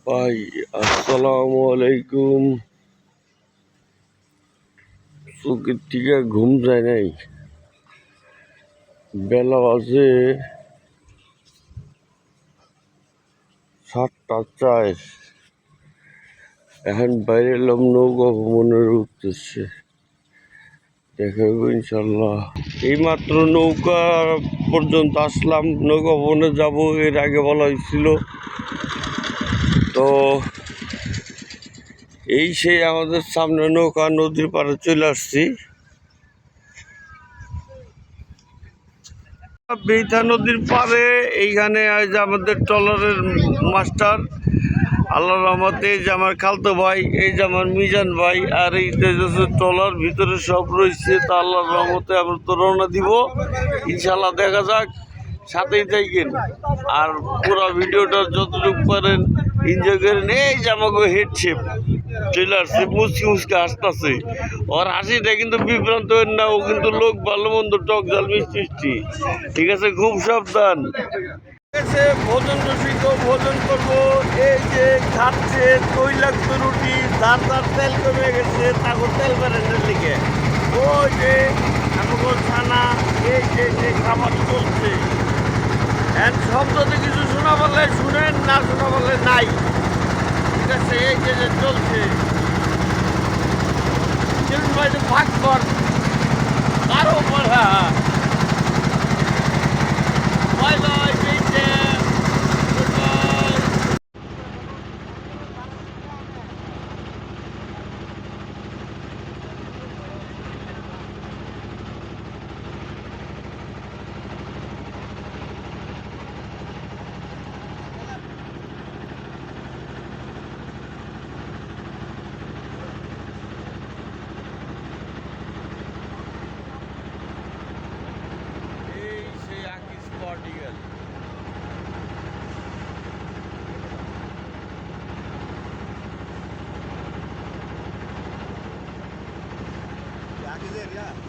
ভাই আসসালামু আলাইকুম। চোখের থেকে ঘুম যায় নাই, বেলা বাজে 7:04। এখন বাইরে এলাম নৌকা ভ্রমণের উদ্দেশ্যে, দেখাবো ইনশাল্লাহ। এইমাত্র নৌকা পর্যন্ত আসলাম, নৌকা ভ্রমণে যাব, এর আগে বলা হয়েছিল। তো এই সেই আমাদের সামনে নৌকা, নদীর পাড়ে চলে আসছি। বেইথা নদীর পাড়ে এইখানে যে আমাদের ট্রলারের মাস্টার, আল্লাহ রহমতে, এই যে আমার খালতো ভাই, এই যে আমার মিজান ভাই, আর এই যে ট্রলার ভিতরে সব রয়েছে। তা আল্লাহর রহমতে আমরা তো রওনা দিব ইনশাল্লাহ। দেখা যাক, সাথেই থাকেন আর পুরো ভিডিওটা যতটুকু পারেন এনজয় করেন। এই যে আমাকে হেডশেপ চলে আসছে, মুচকি মুচকি হাসতেছে। ওর হাসিটা কিন্তু বিভ্রান্ত হন না, ও কিন্তু লোক ভালো মন্দ, টক ঝাল মিষ্টি মিষ্টি, ঠিক আছে? খুব সাবধান। ভোজন রসিক ভোজন করবো। এই যে খাচ্ছে তৈলাক্ত রুটি, তার তেল কমে গেছে, তাকে তেল বেড়ানোর লিখে ওই যে আমাকে ছানা, এই যে খাবার চলছে। শব্দ তো কিছু শোনা বললে শুনেন, না শোনা বললে নাই, ঠিক আছে? এই যে চলছে। ভাই ভাগ কর কারো পড়া। Bye bye, good bye. Portugal. Ya, ¿qué sería?